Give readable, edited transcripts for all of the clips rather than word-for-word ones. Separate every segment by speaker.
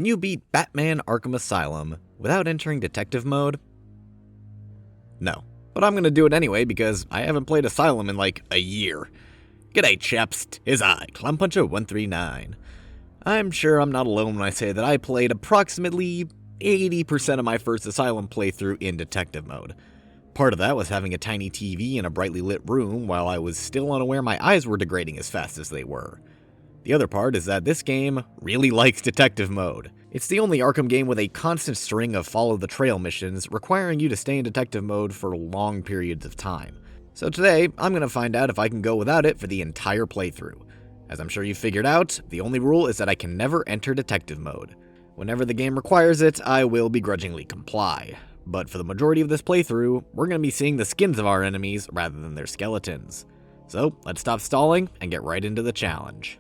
Speaker 1: Can you beat Batman Arkham Asylum without entering detective mode? No, but I'm gonna do it anyway because I haven't played Asylum in like a year. G'day chaps, tis I, Clownpuncher139. I'm sure I'm not alone when I say that I played approximately 80% of my first Asylum playthrough in detective mode. Part of that was having a tiny TV in a brightly lit room while I was still unaware my eyes were degrading as fast as they were. The other part is that this game really likes detective mode. It's the only Arkham game with a constant string of follow the trail missions requiring you to stay in detective mode for long periods of time. So today, I'm going to find out if I can go without it for the entire playthrough. As I'm sure you figured out, the only rule is that I can never enter detective mode. Whenever the game requires it, I will begrudgingly comply. But for the majority of this playthrough, we're going to be seeing the skins of our enemies rather than their skeletons. So let's stop stalling and get right into the challenge.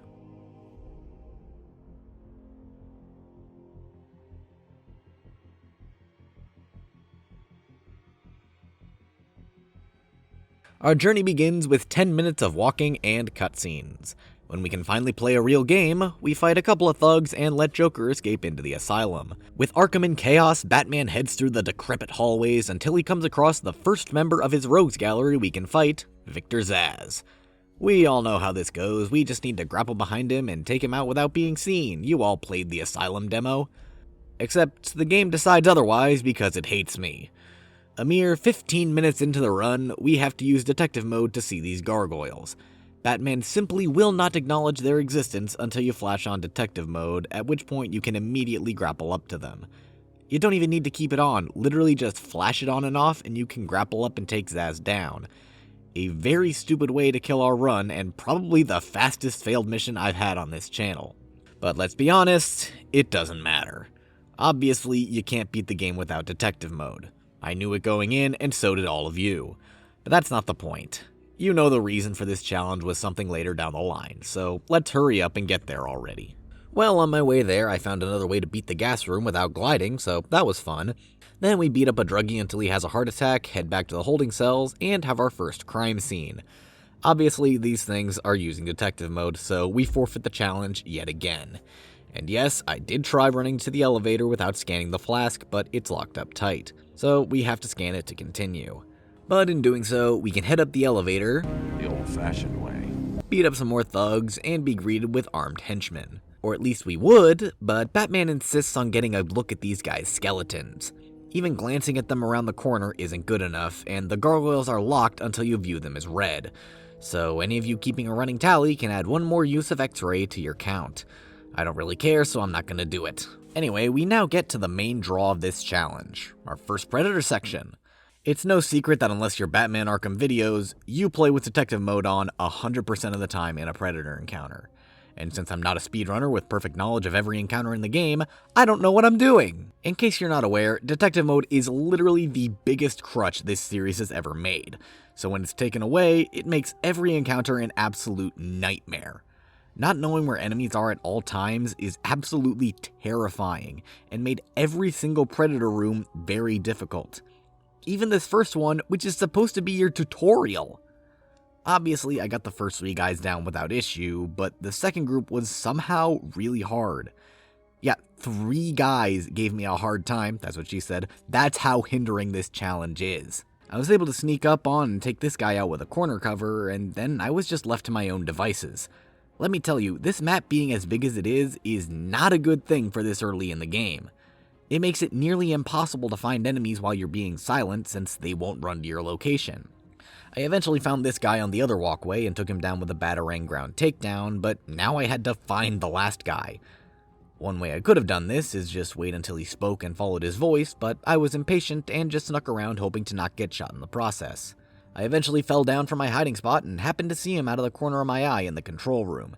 Speaker 1: Our journey begins with 10 minutes of walking and cutscenes. When we can finally play a real game, we fight a couple of thugs and let Joker escape into the asylum. With Arkham in chaos, Batman heads through the decrepit hallways until he comes across the first member of his rogues gallery we can fight, Victor Zsasz. We all know how this goes, we just need to grapple behind him and take him out without being seen. You all played the Asylum demo. Except the game decides otherwise because it hates me. A mere 15 minutes into the run, we have to use detective mode to see these gargoyles. Batman simply will not acknowledge their existence until you flash on detective mode, at which point you can immediately grapple up to them. You don't even need to keep it on, literally just flash it on and off and you can grapple up and take Zsasz down. A very stupid way to kill our run and probably the fastest failed mission I've had on this channel. But let's be honest, it doesn't matter. Obviously, you can't beat the game without detective mode. I knew it going in, and so did all of you. But that's not the point. You know the reason for this challenge was something later down the line, so let's hurry up and get there already. Well, on my way there, I found another way to beat the gas room without gliding, so that was fun. Then we beat up a druggie until he has a heart attack, head back to the holding cells, and have our first crime scene. Obviously, these things are using detective mode, so we forfeit the challenge yet again. And yes, I did try running to the elevator without scanning the flask, but it's locked up tight. So we have to scan it to continue. But in doing so, we can head up the elevator,
Speaker 2: the old-fashioned way,
Speaker 1: beat up some more thugs, and be greeted with armed henchmen. Or at least we would, but Batman insists on getting a look at these guys' skeletons. Even glancing at them around the corner isn't good enough, and the gargoyles are locked until you view them as red. So any of you keeping a running tally can add one more use of X-ray to your count. I don't really care, so I'm not gonna do it. Anyway, we now get to the main draw of this challenge, our first Predator section. It's no secret that unless you're Batman Arkham videos, you play with detective mode on 100% of the time in a Predator encounter. And since I'm not a speedrunner with perfect knowledge of every encounter in the game, I don't know what I'm doing. In case you're not aware, detective mode is literally the biggest crutch this series has ever made. So when it's taken away, it makes every encounter an absolute nightmare. Not knowing where enemies are at all times is absolutely terrifying, and made every single Predator room very difficult. Even this first one, which is supposed to be your tutorial. Obviously, I got the first 3 guys down without issue, but the second group was somehow really hard. Yeah, 3 guys gave me a hard time, that's what she said. That's how hindering this challenge is. I was able to sneak up on and take this guy out with a corner cover, and then I was just left to my own devices. Let me tell you, this map being as big as it is not a good thing for this early in the game. It makes it nearly impossible to find enemies while you're being silent since they won't run to your location. I eventually found this guy on the other walkway and took him down with a Batarang ground takedown, but now I had to find the last guy. One way I could have done this is just wait until he spoke and followed his voice, but I was impatient and just snuck around hoping to not get shot in the process. I eventually fell down from my hiding spot and happened to see him out of the corner of my eye in the control room.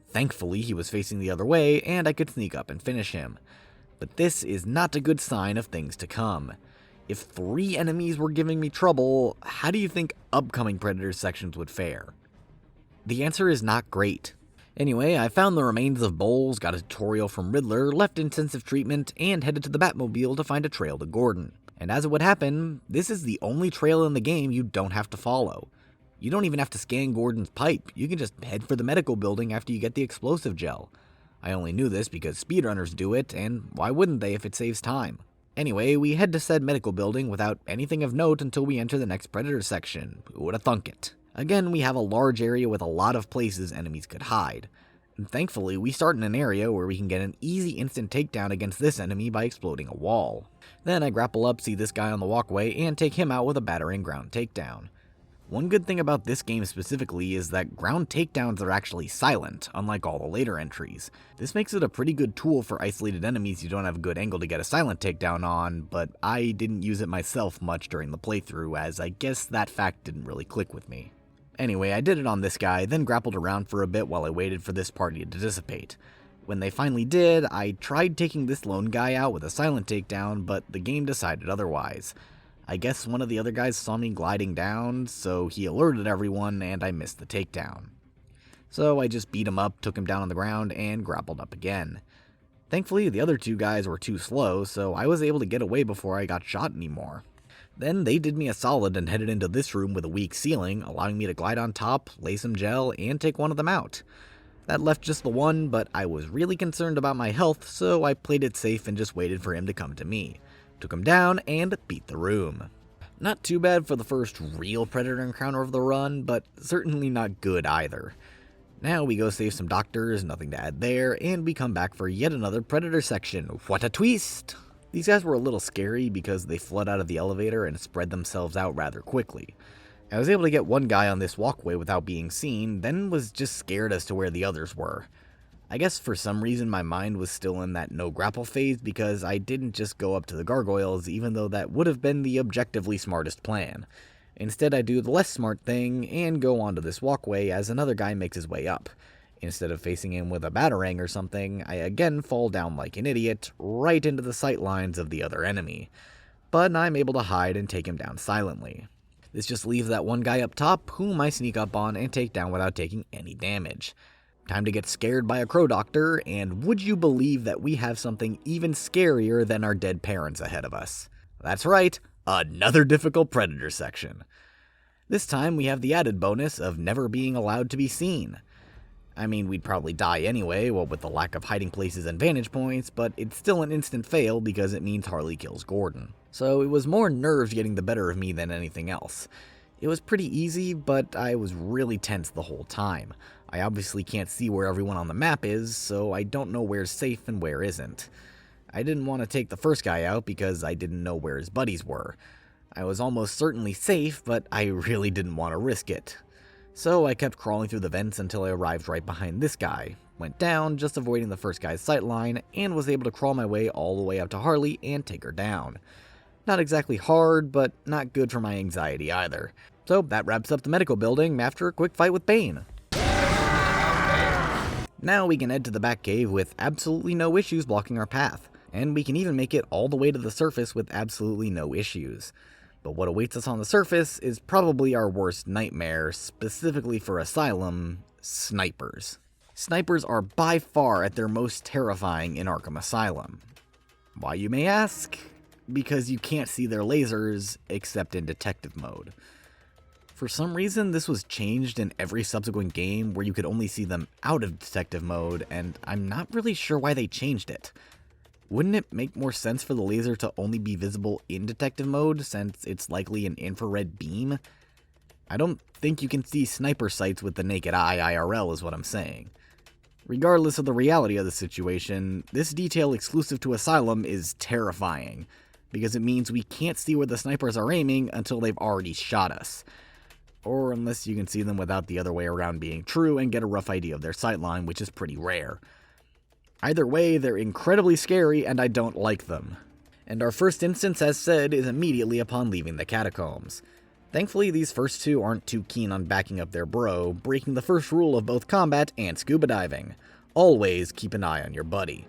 Speaker 1: Thankfully, he was facing the other way and I could sneak up and finish him. But this is not a good sign of things to come. If 3 enemies were giving me trouble, how do you think upcoming Predator sections would fare? The answer is not great. Anyway, I found the remains of Bowles, got a tutorial from Riddler, left intensive treatment, and headed to the Batmobile to find a trail to Gordon. And as it would happen, this is the only trail in the game you don't have to follow. You don't even have to scan Gordon's pipe, you can just head for the medical building after you get the explosive gel. I only knew this because speedrunners do it, and why wouldn't they if it saves time? Anyway, we head to said medical building without anything of note until we enter the next Predator section. Who would have thunk it? Again, we have a large area with a lot of places enemies could hide. And thankfully, we start in an area where we can get an easy instant takedown against this enemy by exploding a wall. Then I grapple up, see this guy on the walkway, and take him out with a battering ground takedown. One good thing about this game specifically is that ground takedowns are actually silent, unlike all the later entries. This makes it a pretty good tool for isolated enemies you don't have a good angle to get a silent takedown on, but I didn't use it myself much during the playthrough, as I guess that fact didn't really click with me. Anyway, I did it on this guy, then grappled around for a bit while I waited for this party to dissipate. When they finally did, I tried taking this lone guy out with a silent takedown, but the game decided otherwise. I guess one of the other guys saw me gliding down, so he alerted everyone and I missed the takedown. So I just beat him up, took him down on the ground, and grappled up again. Thankfully, the other two guys were too slow, so I was able to get away before I got shot anymore. Then they did me a solid and headed into this room with a weak ceiling, allowing me to glide on top, lay some gel, and take one of them out. That left just the one, but I was really concerned about my health, so I played it safe and just waited for him to come to me. Took him down, and beat the room. Not too bad for the first real Predator encounter of the run, but certainly not good either. Now we go save some doctors, nothing to add there, and we come back for yet another Predator section. What a twist! These guys were a little scary because they flood out of the elevator and spread themselves out rather quickly. I was able to get one guy on this walkway without being seen, then was just scared as to where the others were. I guess for some reason my mind was still in that no grapple phase because I didn't just go up to the gargoyles, even though that would have been the objectively smartest plan. Instead I do the less smart thing and go onto this walkway as another guy makes his way up. Instead of facing him with a batarang or something, I again fall down like an idiot, right into the sight lines of the other enemy. But I'm able to hide and take him down silently. This just leaves that one guy up top, whom I sneak up on and take down without taking any damage. Time to get scared by a crow doctor, and would you believe that we have something even scarier than our dead parents ahead of us? That's right, another difficult Predator section. This time we have the added bonus of never being allowed to be seen. I mean, we'd probably die anyway, what with the lack of hiding places and vantage points, but it's still an instant fail because it means Harley kills Gordon. So it was more nerves getting the better of me than anything else. It was pretty easy, but I was really tense the whole time. I obviously can't see where everyone on the map is, so I don't know where's safe and where isn't. I didn't want to take the first guy out because I didn't know where his buddies were. I was almost certainly safe, but I really didn't want to risk it. So I kept crawling through the vents until I arrived right behind this guy, went down, just avoiding the first guy's sightline, and was able to crawl my way all the way up to Harley and take her down. Not exactly hard, but not good for my anxiety either. So that wraps up the medical building after a quick fight with Bane. Now we can head to the Batcave with absolutely no issues blocking our path, and we can even make it all the way to the surface with absolutely no issues. But what awaits us on the surface is probably our worst nightmare, specifically for Asylum: snipers. Snipers are by far at their most terrifying in Arkham Asylum. Why, you may ask? Because you can't see their lasers except in detective mode. For some reason, this was changed in every subsequent game where you could only see them out of detective mode, and I'm not really sure why they changed it. Wouldn't it make more sense for the laser to only be visible in detective mode, since it's likely an infrared beam? I don't think you can see sniper sights with the naked eye IRL is what I'm saying. Regardless of the reality of the situation, this detail exclusive to Asylum is terrifying, because it means we can't see where the snipers are aiming until they've already shot us. Or unless you can see them without the other way around being true and get a rough idea of their sightline, which is pretty rare. Either way, they're incredibly scary and I don't like them. And our first instance, as said, is immediately upon leaving the catacombs. Thankfully, these first two aren't too keen on backing up their bro, breaking the first rule of both combat and scuba diving. Always keep an eye on your buddy.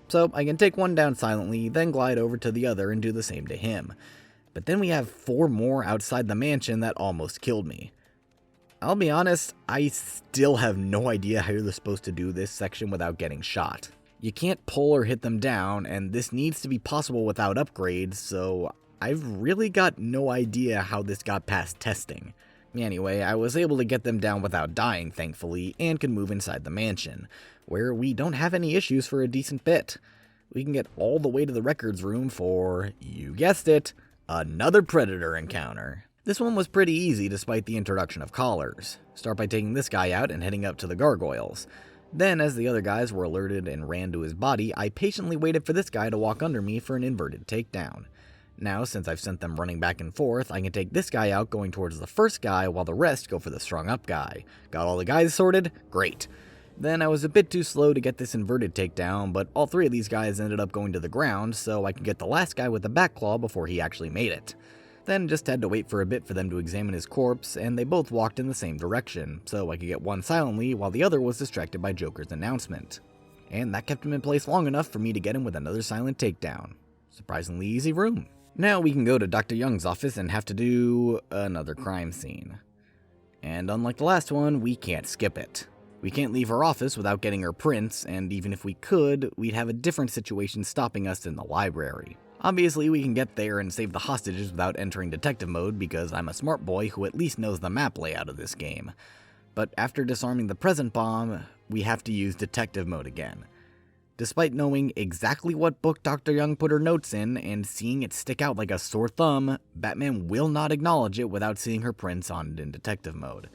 Speaker 1: So I can take one down silently, then glide over to the other and do the same to him. But then we have 4 more outside the mansion that almost killed me. I'll be honest, I still have no idea how you're supposed to do this section without getting shot. You can't pull or hit them down, and this needs to be possible without upgrades, so I've really got no idea how this got past testing. Anyway, I was able to get them down without dying, thankfully, and could move inside the mansion, where we don't have any issues for a decent bit. We can get all the way to the records room for, you guessed it, another Predator encounter. This one was pretty easy despite the introduction of collars. Start by taking this guy out and heading up to the gargoyles. Then, as the other guys were alerted and ran to his body, I patiently waited for this guy to walk under me for an inverted takedown. Now, since I've sent them running back and forth, I can take this guy out going towards the first guy while the rest go for the strung up guy. Got all the guys sorted? Great. Then I was a bit too slow to get this inverted takedown, but all three of these guys ended up going to the ground, so I could get the last guy with the back claw before he actually made it. Then just had to wait for a bit for them to examine his corpse, and they both walked in the same direction, so I could get one silently while the other was distracted by Joker's announcement. And that kept him in place long enough for me to get him with another silent takedown. Surprisingly easy room. Now we can go to Dr. Young's office and have to do another crime scene. And unlike the last one, we can't skip it. We can't leave her office without getting her prints, and even if we could, we'd have a different situation stopping us in the library. Obviously, we can get there and save the hostages without entering detective mode because I'm a smart boy who at least knows the map layout of this game. But after disarming the present bomb, we have to use detective mode again. Despite knowing exactly what book Dr. Young put her notes in and seeing it stick out like a sore thumb, Batman will not acknowledge it without seeing her prints on it in detective mode.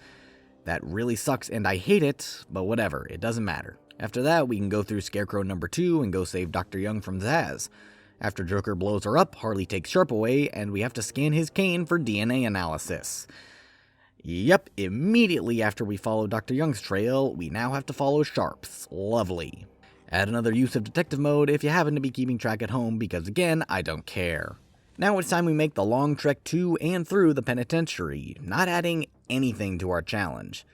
Speaker 1: That really sucks and I hate it, but whatever, it doesn't matter. After that, we can go through Scarecrow number 2 and go save Dr. Young from Zaz. After Joker blows her up, Harley takes Sharp away, and we have to scan his cane for DNA analysis. Yep, immediately after we follow Dr. Young's trail, we now have to follow Sharp's. Lovely. Add another use of detective mode if you happen to be keeping track at home, because again, I don't care. Now it's time we make the long trek to and through the penitentiary, not adding anything to our challenge.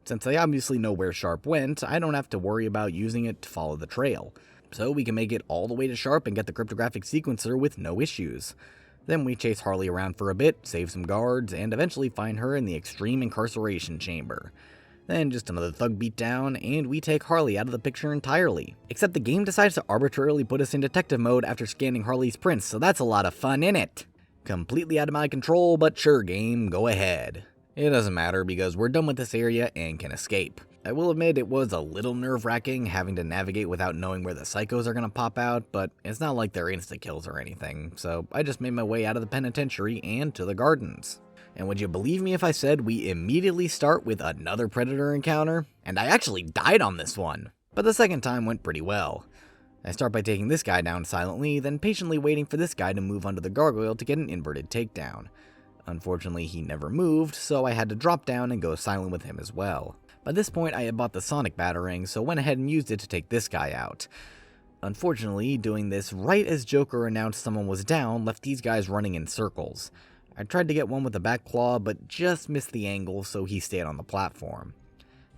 Speaker 1: Since I obviously know where Sharp went, I don't have to worry about using it to follow the trail. So we can make it all the way to Sharp and get the cryptographic sequencer with no issues. Then we chase Harley around for a bit, save some guards, and eventually find her in the extreme incarceration chamber. Then just another thug beatdown, and we take Harley out of the picture entirely. Except the game decides to arbitrarily put us in detective mode after scanning Harley's prints, so that's a lot of fun, innit? Completely out of my control, but sure game, go ahead. It doesn't matter because we're done with this area and can escape. I will admit it was a little nerve-wracking having to navigate without knowing where the psychos are gonna pop out, but it's not like they're insta-kills or anything, so I just made my way out of the penitentiary and to the gardens. And would you believe me if I said we immediately start with another Predator encounter? And I actually died on this one, but the second time went pretty well. I start by taking this guy down silently, then patiently waiting for this guy to move under the gargoyle to get an inverted takedown. Unfortunately, he never moved, so I had to drop down and go silent with him as well. By this point, I had bought the Sonic Batarang, so went ahead and used it to take this guy out. Unfortunately, doing this right as Joker announced someone was down left these guys running in circles. I tried to get one with the back claw, but just missed the angle, so he stayed on the platform.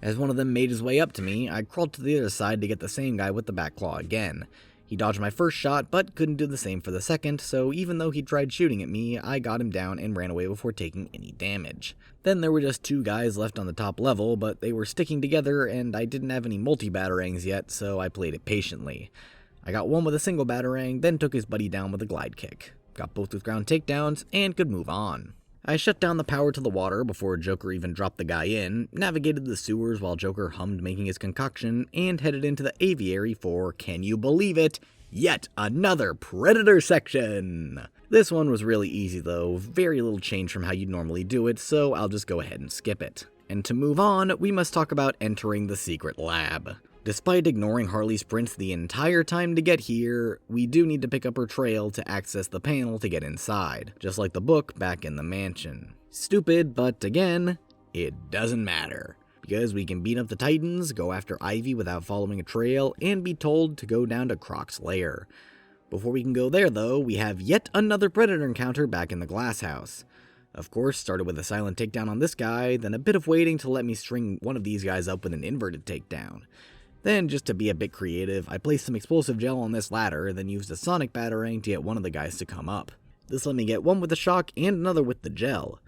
Speaker 1: As one of them made his way up to me, I crawled to the other side to get the same guy with the back claw again. He dodged my first shot, but couldn't do the same for the second, so even though he tried shooting at me, I got him down and ran away before taking any damage. Then there were just 2 guys left on the top level, but they were sticking together and I didn't have any multi-batarangs yet, so I played it patiently. I got one with a single batarang, then took his buddy down with a glide kick. Got both with ground takedowns, and could move on. I shut down the power to the water before Joker even dropped the guy in, navigated the sewers while Joker hummed making his concoction, and headed into the aviary for, can you believe it, yet another Predator section! This one was really easy though, very little change from how you'd normally do it, so I'll just go ahead and skip it. And to move on, we must talk about entering the secret lab. Despite ignoring Harley's prints the entire time to get here, we do need to pick up her trail to access the panel to get inside, just like the book back in the mansion. Stupid, but again, it doesn't matter. Because we can beat up the Titans, go after Ivy without following a trail, and be told to go down to Croc's lair. Before we can go there though, we have yet another Predator encounter back in the glass house. Of course, started with a silent takedown on this guy, then a bit of waiting to let me string one of these guys up with an inverted takedown. Then, just to be a bit creative, I placed some explosive gel on this ladder, then used a Sonic Batarang to get one of the guys to come up. This let me get one with the shock and another with the gel.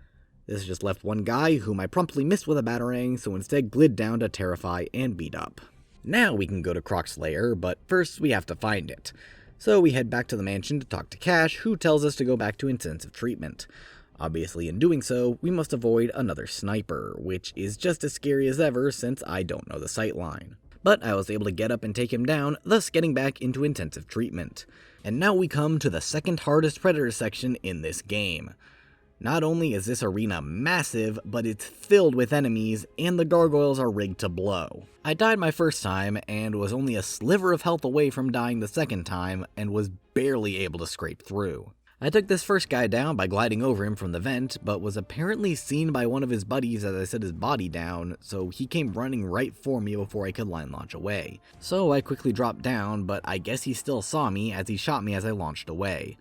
Speaker 1: This just left one guy, whom I promptly missed with a Batarang, so instead glid down to terrify and beat up. Now we can go to Croc's lair, but first we have to find it. So we head back to the mansion to talk to Cash, who tells us to go back to intensive treatment. Obviously, in doing so, we must avoid another sniper, which is just as scary as ever since I don't know the sightline. But I was able to get up and take him down, thus getting back into intensive treatment. And now we come to the second hardest predator section in this game. Not only is this arena massive, but it's filled with enemies, and the gargoyles are rigged to blow. I died my first time, and was only a sliver of health away from dying the second time, and was barely able to scrape through. I took this first guy down by gliding over him from the vent, but was apparently seen by one of his buddies as I set his body down, so he came running right for me before I could line launch away. So I quickly dropped down, but I guess he still saw me as he shot me as I launched away.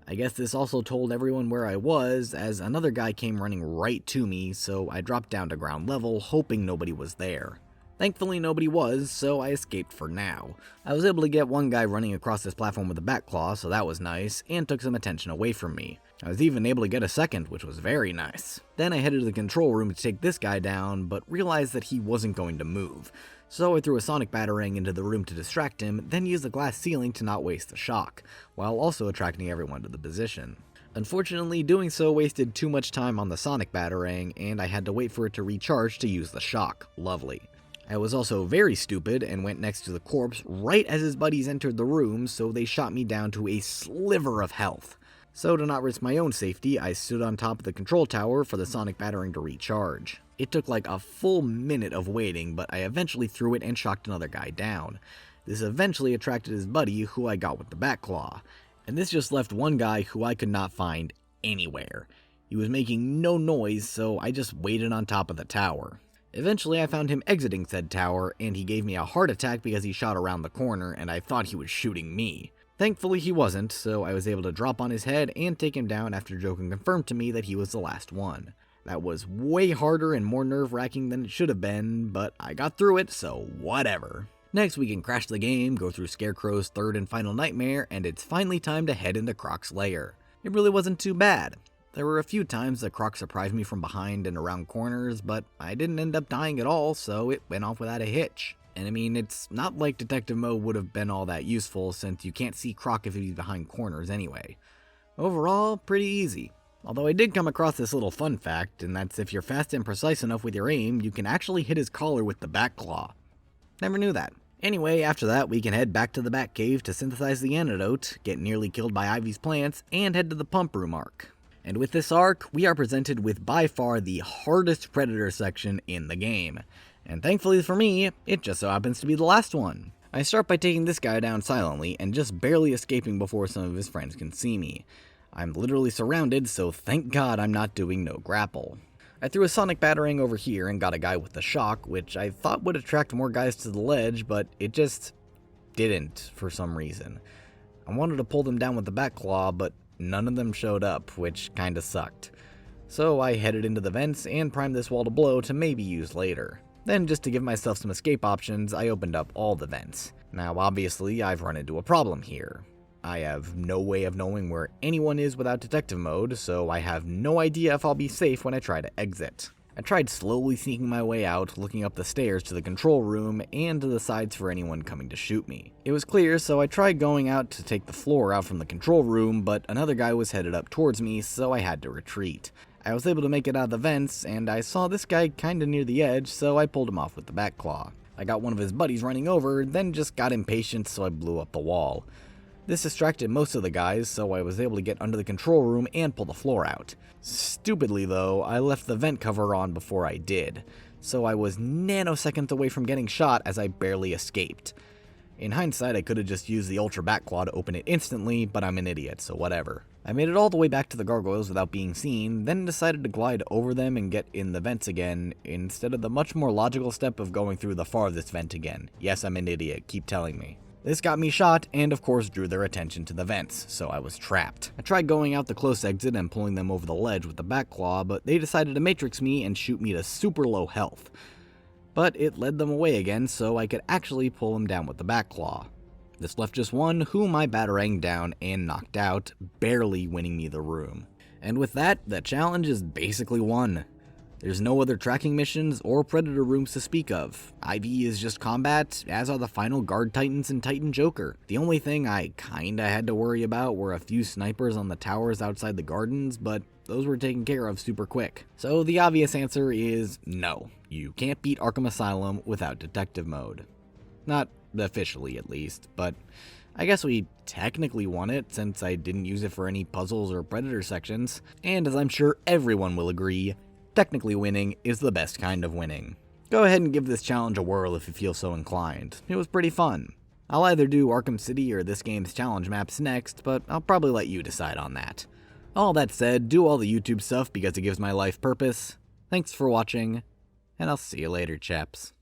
Speaker 1: I guess this also told everyone where I was, as another guy came running right to me, so I dropped down to ground level, hoping nobody was there. Thankfully nobody was, so I escaped for now. I was able to get one guy running across this platform with a bat claw, so that was nice, and took some attention away from me. I was even able to get a second, which was very nice. Then I headed to the control room to take this guy down, but realized that he wasn't going to move. So I threw a sonic batarang into the room to distract him, then used the glass ceiling to not waste the shock, while also attracting everyone to the position. Unfortunately, doing so wasted too much time on the sonic batarang, and I had to wait for it to recharge to use the shock. Lovely. I was also very stupid and went next to the corpse right as his buddies entered the room, so they shot me down to a sliver of health. So to not risk my own safety, I stood on top of the control tower for the sonic batarang to recharge. It took like a full minute of waiting, but I eventually threw it and shocked another guy down. This eventually attracted his buddy, who I got with the bat claw. And this just left one guy who I could not find anywhere. He was making no noise, so I just waited on top of the tower. Eventually I found him exiting said tower, and he gave me a heart attack because he shot around the corner and I thought he was shooting me. Thankfully he wasn't, so I was able to drop on his head and take him down after Joken confirmed to me that he was the last one. That was way harder and more nerve-wracking than it should have been, but I got through it, so whatever. Next we can crash the game, go through Scarecrow's third and final nightmare, and it's finally time to head into Croc's lair. It really wasn't too bad. There were a few times that Croc surprised me from behind and around corners, but I didn't end up dying at all, so it went off without a hitch. And I mean, it's not like detective mode would have been all that useful since you can't see Croc if he's behind corners anyway. Overall, pretty easy. Although I did come across this little fun fact, and that's if you're fast and precise enough with your aim, you can actually hit his collar with the bat claw. Never knew that. Anyway, after that, we can head back to the Batcave to synthesize the antidote, get nearly killed by Ivy's plants, and head to the pump room arc. And with this arc, we are presented with by far the hardest predator section in the game. And thankfully for me, it just so happens to be the last one. I start by taking this guy down silently and just barely escaping before some of his friends can see me. I'm literally surrounded, so thank God I'm not doing no grapple. I threw a sonic batarang over here and got a guy with the shock, which I thought would attract more guys to the ledge, but it just didn't for some reason. I wanted to pull them down with the bat claw, but none of them showed up, which kinda sucked. So I headed into the vents and primed this wall to blow to maybe use later. Then, just to give myself some escape options, I opened up all the vents. Now obviously I've run into a problem here. I have no way of knowing where anyone is without detective mode, so I have no idea if I'll be safe when I try to exit. I tried slowly sneaking my way out, looking up the stairs to the control room and to the sides for anyone coming to shoot me. It was clear, so I tried going out to take the floor out from the control room, but another guy was headed up towards me, so I had to retreat. I was able to make it out of the vents, and I saw this guy kinda near the edge, so I pulled him off with the bat claw. I got one of his buddies running over, then just got impatient, so I blew up the wall. This distracted most of the guys, so I was able to get under the control room and pull the floor out. Stupidly though, I left the vent cover on before I did, so I was nanoseconds away from getting shot as I barely escaped. In hindsight, I could have just used the Ultra Bat Claw to open it instantly, but I'm an idiot, so whatever. I made it all the way back to the gargoyles without being seen, then decided to glide over them and get in the vents again, instead of the much more logical step of going through the farthest vent again. Yes, I'm an idiot, keep telling me. This got me shot, and of course drew their attention to the vents, so I was trapped. I tried going out the close exit and pulling them over the ledge with the bat claw, but they decided to matrix me and shoot me to super low health. But it led them away again, so I could actually pull them down with the bat claw. This left just one, whom I bataranged down and knocked out, barely winning me the room. And with that, the challenge is basically won. There's no other tracking missions or predator rooms to speak of. IV is just combat, as are the final guard titans and Titan Joker. The only thing I kinda had to worry about were a few snipers on the towers outside the gardens, but those were taken care of super quick. So the obvious answer is no. You can't beat Arkham Asylum without detective mode. Not officially, at least, but I guess we technically won it since I didn't use it for any puzzles or predator sections, and as I'm sure everyone will agree, technically winning is the best kind of winning. Go ahead and give this challenge a whirl if you feel so inclined. It was pretty fun. I'll either do Arkham City or this game's challenge maps next, but I'll probably let you decide on that. All that said, do all the YouTube stuff because it gives my life purpose. Thanks for watching, and I'll see you later, chaps.